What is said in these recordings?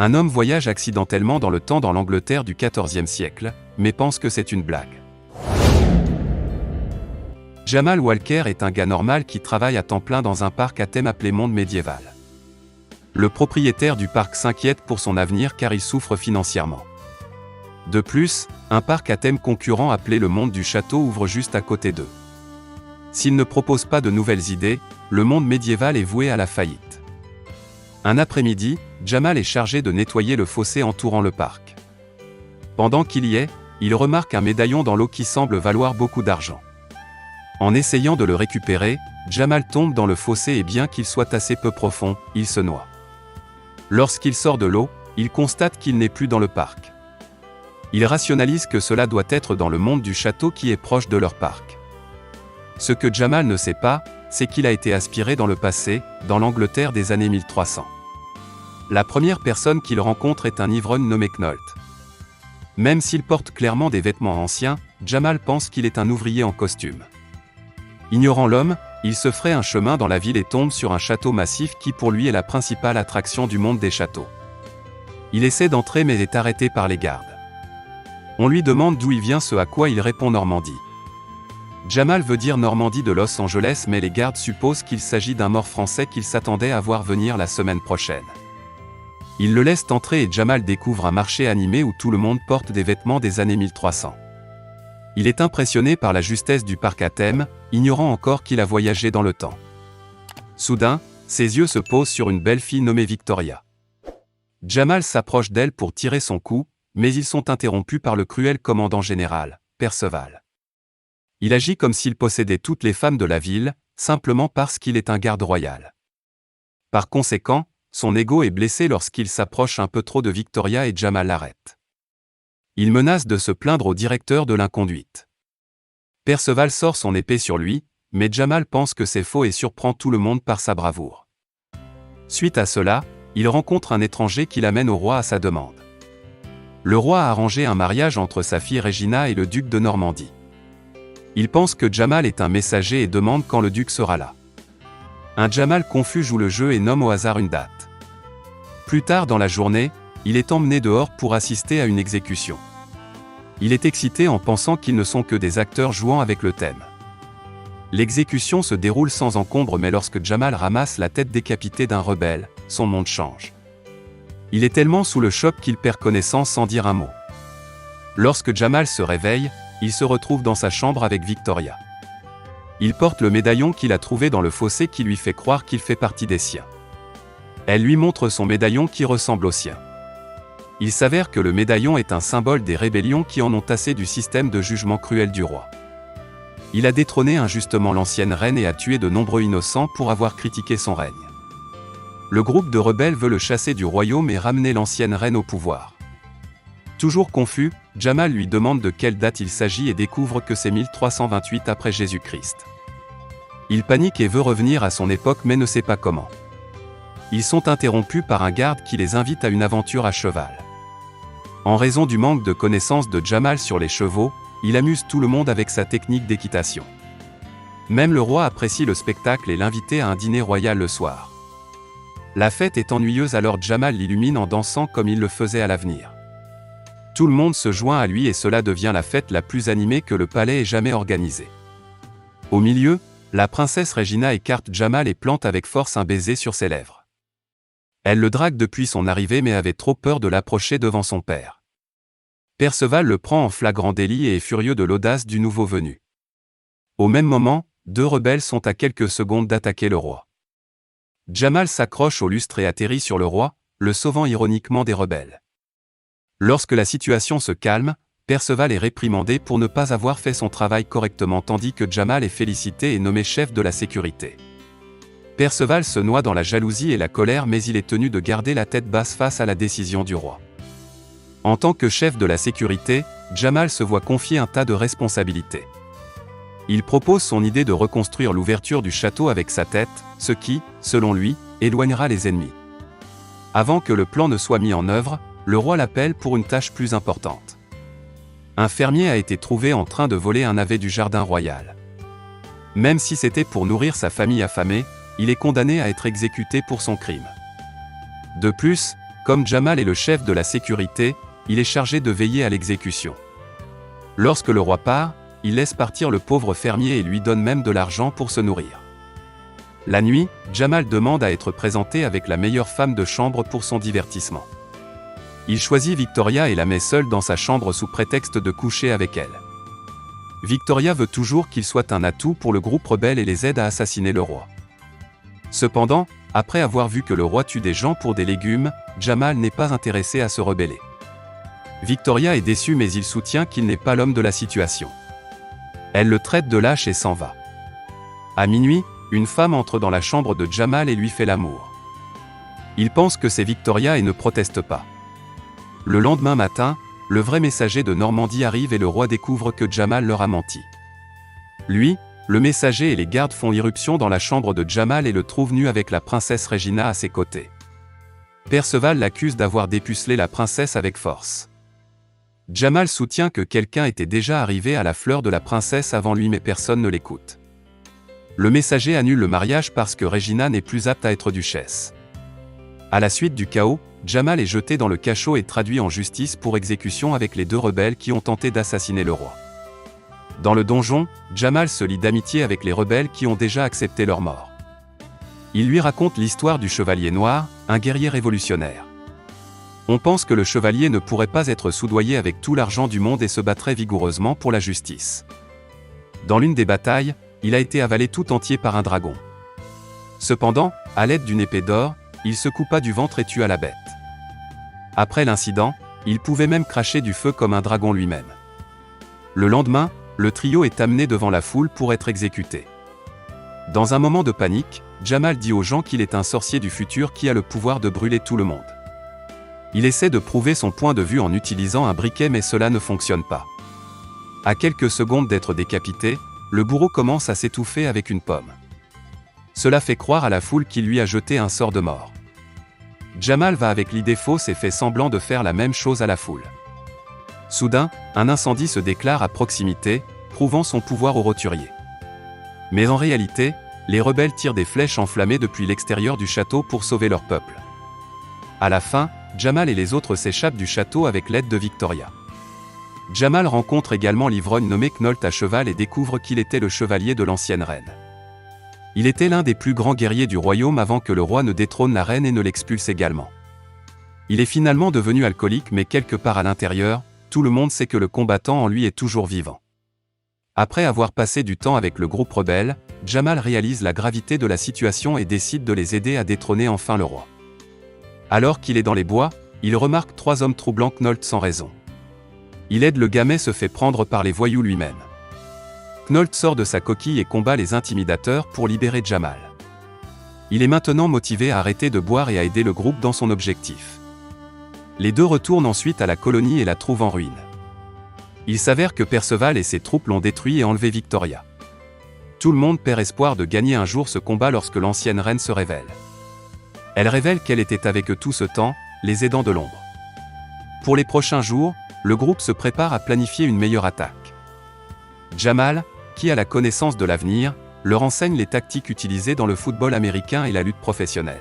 Un homme voyage accidentellement dans le temps dans l'Angleterre du XIVe siècle, mais pense que c'est une blague. Jamal Walker est un gars normal qui travaille à temps plein dans un parc à thème appelé Monde Médiéval. Le propriétaire du parc s'inquiète pour son avenir car il souffre financièrement. De plus, un parc à thème concurrent appelé le Monde du Château ouvre juste à côté d'eux. S'il ne propose pas de nouvelles idées, le Monde Médiéval est voué à la faillite. Un après-midi, Jamal est chargé de nettoyer le fossé entourant le parc. Pendant qu'il y est, il remarque un médaillon dans l'eau qui semble valoir beaucoup d'argent. En essayant de le récupérer, Jamal tombe dans le fossé et bien qu'il soit assez peu profond, il se noie. Lorsqu'il sort de l'eau, il constate qu'il n'est plus dans le parc. Il rationalise que cela doit être dans le monde du château qui est proche de leur parc. Ce que Jamal ne sait pas, c'est qu'il a été aspiré dans le passé, dans l'Angleterre des années 1300. La première personne qu'il rencontre est un ivrogne nommé Knolt. Même s'il porte clairement des vêtements anciens, Jamal pense qu'il est un ouvrier en costume. Ignorant l'homme, il se fraye un chemin dans la ville et tombe sur un château massif qui pour lui est la principale attraction du monde des châteaux. Il essaie d'entrer mais est arrêté par les gardes. On lui demande d'où il vient, ce à quoi il répond Normandie. Jamal veut dire Normandie de Los Angeles mais les gardes supposent qu'il s'agit d'un mort français qu'il s'attendait à voir venir la semaine prochaine. Ils le laissent entrer et Jamal découvre un marché animé où tout le monde porte des vêtements des années 1300. Il est impressionné par la justesse du parc à thème, ignorant encore qu'il a voyagé dans le temps. Soudain, ses yeux se posent sur une belle fille nommée Victoria. Jamal s'approche d'elle pour tirer son coup, mais ils sont interrompus par le cruel commandant général, Perceval. Il agit comme s'il possédait toutes les femmes de la ville, simplement parce qu'il est un garde royal. Par conséquent, son ego est blessé lorsqu'il s'approche un peu trop de Victoria et Jamal l'arrête. Il menace de se plaindre au directeur de l'inconduite. Perceval sort son épée sur lui, mais Jamal pense que c'est faux et surprend tout le monde par sa bravoure. Suite à cela, il rencontre un étranger qui l'amène au roi à sa demande. Le roi a arrangé un mariage entre sa fille Regina et le duc de Normandie. Il pense que Jamal est un messager et demande quand le duc sera là. Un Jamal confus joue le jeu et nomme au hasard une date. Plus tard dans la journée, il est emmené dehors pour assister à une exécution. Il est excité en pensant qu'ils ne sont que des acteurs jouant avec le thème. L'exécution se déroule sans encombre mais lorsque Jamal ramasse la tête décapitée d'un rebelle, son monde change. Il est tellement sous le choc qu'il perd connaissance sans dire un mot. Lorsque Jamal se réveille, il se retrouve dans sa chambre avec Victoria. Il porte le médaillon qu'il a trouvé dans le fossé qui lui fait croire qu'il fait partie des siens. Elle lui montre son médaillon qui ressemble au sien. Il s'avère que le médaillon est un symbole des rébellions qui en ont assez du système de jugement cruel du roi. Il a détrôné injustement l'ancienne reine et a tué de nombreux innocents pour avoir critiqué son règne. Le groupe de rebelles veut le chasser du royaume et ramener l'ancienne reine au pouvoir. Toujours confus, Jamal lui demande de quelle date il s'agit et découvre que c'est 1328 après Jésus-Christ. Il panique et veut revenir à son époque mais ne sait pas comment. Ils sont interrompus par un garde qui les invite à une aventure à cheval. En raison du manque de connaissances de Jamal sur les chevaux, il amuse tout le monde avec sa technique d'équitation. Même le roi apprécie le spectacle et l'invite à un dîner royal le soir. La fête est ennuyeuse alors Jamal l'illumine en dansant comme il le faisait à l'avenir. Tout le monde se joint à lui et cela devient la fête la plus animée que le palais ait jamais organisée. Au milieu, la princesse Regina écarte Jamal et plante avec force un baiser sur ses lèvres. Elle le drague depuis son arrivée mais avait trop peur de l'approcher devant son père. Perceval le prend en flagrant délit et est furieux de l'audace du nouveau venu. Au même moment, deux rebelles sont à quelques secondes d'attaquer le roi. Jamal s'accroche au lustre et atterrit sur le roi, le sauvant ironiquement des rebelles. Lorsque la situation se calme, Perceval est réprimandé pour ne pas avoir fait son travail correctement tandis que Jamal est félicité et nommé chef de la sécurité. Perceval se noie dans la jalousie et la colère mais il est tenu de garder la tête basse face à la décision du roi. En tant que chef de la sécurité, Jamal se voit confier un tas de responsabilités. Il propose son idée de reconstruire l'ouverture du château avec sa tête, ce qui, selon lui, éloignera les ennemis. Avant que le plan ne soit mis en œuvre, le roi l'appelle pour une tâche plus importante. Un fermier a été trouvé en train de voler un navet du jardin royal. Même si c'était pour nourrir sa famille affamée, il est condamné à être exécuté pour son crime. De plus, Comme Jamal est le chef de la sécurité, il est chargé de veiller à l'exécution. Lorsque le roi part, il laisse partir le pauvre fermier et lui donne même de l'argent pour se nourrir. La nuit, Jamal demande à être présenté avec la meilleure femme de chambre pour son divertissement. Il choisit Victoria et la met seule dans sa chambre sous prétexte de coucher avec elle. Victoria veut toujours qu'il soit un atout pour le groupe rebelle et les aide à assassiner le roi. Cependant, après avoir vu que le roi tue des gens pour des légumes, Jamal n'est pas intéressé à se rebeller. Victoria est déçue mais il soutient qu'il n'est pas l'homme de la situation. Elle le traite de lâche et s'en va. À minuit, une femme entre dans la chambre de Jamal et lui fait l'amour. Il pense que c'est Victoria et ne proteste pas. Le lendemain matin, le vrai messager de Normandie arrive et le roi découvre que Jamal leur a menti. Lui, le messager et les gardes font irruption dans la chambre de Jamal et le trouvent nu avec la princesse Regina à ses côtés. Perceval l'accuse d'avoir dépucelé la princesse avec force. Jamal soutient que quelqu'un était déjà arrivé à la fleur de la princesse avant lui mais personne ne l'écoute. Le messager annule le mariage parce que Regina n'est plus apte à être duchesse. À la suite du chaos, Jamal est jeté dans le cachot et traduit en justice pour exécution avec les deux rebelles qui ont tenté d'assassiner le roi. Dans le donjon, Jamal se lie d'amitié avec les rebelles qui ont déjà accepté leur mort. Il lui raconte l'histoire du Chevalier Noir, un guerrier révolutionnaire. On pense que le chevalier ne pourrait pas être soudoyé avec tout l'argent du monde et se battrait vigoureusement pour la justice. Dans l'une des batailles, il a été avalé tout entier par un dragon. Cependant, à l'aide d'une épée d'or, il se coupa du ventre et tua la bête. Après l'incident, il pouvait même cracher du feu comme un dragon lui-même. Le lendemain, le trio est amené devant la foule pour être exécuté. Dans un moment de panique, Jamal dit aux gens qu'il est un sorcier du futur qui a le pouvoir de brûler tout le monde. Il essaie de prouver son point de vue en utilisant un briquet mais cela ne fonctionne pas. À quelques secondes d'être décapité, le bourreau commence à s'étouffer avec une pomme. Cela fait croire à la foule qu'il lui a jeté un sort de mort. Jamal va avec l'idée fausse et fait semblant de faire la même chose à la foule. Soudain, un incendie se déclare à proximité, prouvant son pouvoir au roturier. Mais en réalité, les rebelles tirent des flèches enflammées depuis l'extérieur du château pour sauver leur peuple. À la fin, Jamal et les autres s'échappent du château avec l'aide de Victoria. Jamal rencontre également l'ivrogne nommé Knolt à cheval et découvre qu'il était le chevalier de l'ancienne reine. Il était l'un des plus grands guerriers du royaume avant que le roi ne détrône la reine et ne l'expulse également. Il est finalement devenu alcoolique mais quelque part à l'intérieur, tout le monde sait que le combattant en lui est toujours vivant. Après avoir passé du temps avec le groupe rebelle, Jamal réalise la gravité de la situation et décide de les aider à détrôner enfin le roi. Alors qu'il est dans les bois, il remarque 3 hommes troublant Knolt sans raison. Il aide le gars mais se fait prendre par les voyous lui-même. Knolt sort de sa coquille et combat les intimidateurs pour libérer Jamal. Il est maintenant motivé à arrêter de boire et à aider le groupe dans son objectif. Les deux retournent ensuite à la colonie et la trouvent en ruine. Il s'avère que Perceval et ses troupes l'ont détruit et enlevé Victoria. Tout le monde perd espoir de gagner un jour ce combat lorsque l'ancienne reine se révèle. Elle révèle qu'elle était avec eux tout ce temps, les aidant de l'ombre. Pour les prochains jours, le groupe se prépare à planifier une meilleure attaque. Jamal, qui a la connaissance de l'avenir, leur enseigne les tactiques utilisées dans le football américain et la lutte professionnelle.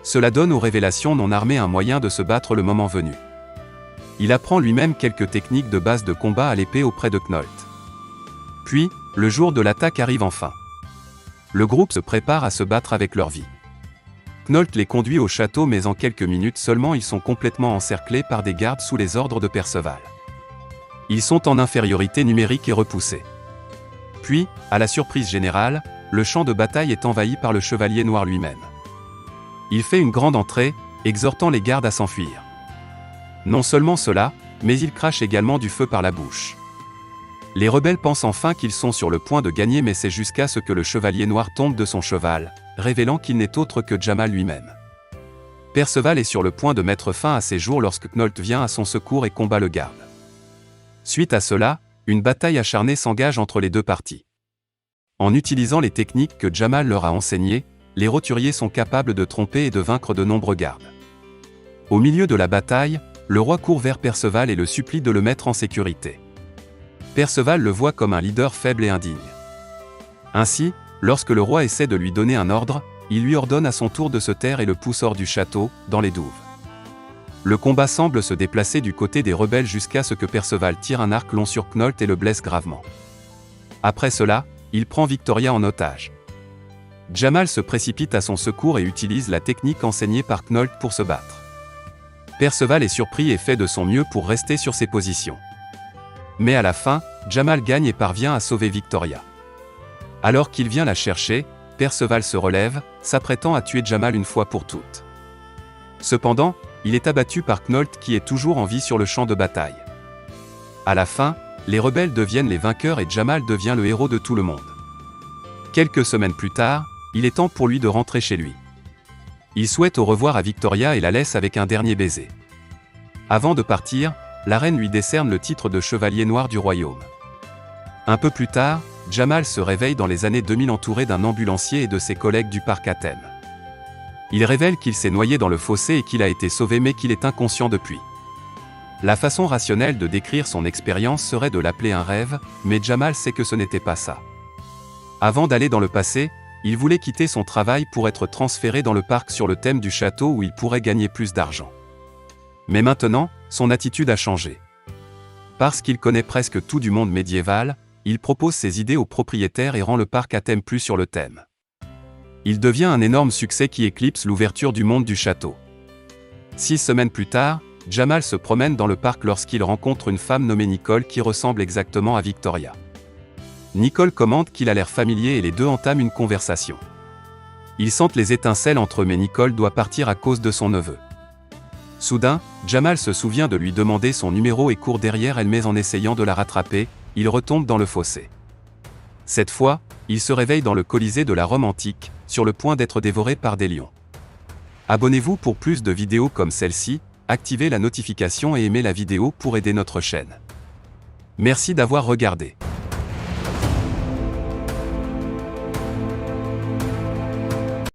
Cela donne aux révélations non armées un moyen de se battre le moment venu. Il apprend lui-même quelques techniques de base de combat à l'épée auprès de Knolt. Puis, le jour de l'attaque arrive enfin. Le groupe se prépare à se battre avec leur vie. Knolt les conduit au château mais en quelques minutes seulement ils sont complètement encerclés par des gardes sous les ordres de Perceval. Ils sont en infériorité numérique et repoussés. Puis, à la surprise générale, le champ de bataille est envahi par le Chevalier Noir lui-même. Il fait une grande entrée, exhortant les gardes à s'enfuir. Non seulement cela, mais il crache également du feu par la bouche. Les rebelles pensent enfin qu'ils sont sur le point de gagner mais c'est jusqu'à ce que le Chevalier Noir tombe de son cheval, révélant qu'il n'est autre que Jamal lui-même. Perceval est sur le point de mettre fin à ses jours lorsque Knolt vient à son secours et combat le garde. Suite à cela, une bataille acharnée s'engage entre les deux parties. En utilisant les techniques que Jamal leur a enseignées, les roturiers sont capables de tromper et de vaincre de nombreux gardes. Au milieu de la bataille, le roi court vers Perceval et le supplie de le mettre en sécurité. Perceval le voit comme un leader faible et indigne. Ainsi, lorsque le roi essaie de lui donner un ordre, il lui ordonne à son tour de se taire et le pousse hors du château, dans les douves. Le combat semble se déplacer du côté des rebelles jusqu'à ce que Perceval tire un arc long sur Knolt et le blesse gravement. Après cela, il prend Victoria en otage. Jamal se précipite à son secours et utilise la technique enseignée par Knolt pour se battre. Perceval est surpris et fait de son mieux pour rester sur ses positions. Mais à la fin, Jamal gagne et parvient à sauver Victoria. Alors qu'il vient la chercher, Perceval se relève, s'apprêtant à tuer Jamal une fois pour toutes. Cependant, il est abattu par Knolt qui est toujours en vie sur le champ de bataille. À la fin, les rebelles deviennent les vainqueurs et Jamal devient le héros de tout le monde. Quelques semaines plus tard, il est temps pour lui de rentrer chez lui. Il souhaite au revoir à Victoria et la laisse avec un dernier baiser. Avant de partir, la reine lui décerne le titre de chevalier noir du royaume. Un peu plus tard, Jamal se réveille dans les années 2000 entouré d'un ambulancier et de ses collègues du parc à thème. Il révèle qu'il s'est noyé dans le fossé et qu'il a été sauvé mais qu'il est inconscient depuis. La façon rationnelle de décrire son expérience serait de l'appeler un rêve, mais Jamal sait que ce n'était pas ça. Avant d'aller dans le passé, il voulait quitter son travail pour être transféré dans le parc sur le thème du château où il pourrait gagner plus d'argent. Mais maintenant, son attitude a changé. Parce qu'il connaît presque tout du monde médiéval, il propose ses idées aux propriétaires et rend le parc à thème plus sur le thème. Il devient un énorme succès qui éclipse l'ouverture du monde du château. 6 semaines plus tard, Jamal se promène dans le parc lorsqu'il rencontre une femme nommée Nicole qui ressemble exactement à Victoria. Nicole commente qu'il a l'air familier et les deux entament une conversation. Ils sentent les étincelles entre eux mais Nicole doit partir à cause de son neveu. Soudain, Jamal se souvient de lui demander son numéro et court derrière elle mais en essayant de la rattraper, il retombe dans le fossé. Cette fois, il se réveille dans le Colisée de la Rome antique, sur le point d'être dévoré par des lions. Abonnez-vous pour plus de vidéos comme celle-ci, activez la notification et aimez la vidéo pour aider notre chaîne. Merci d'avoir regardé.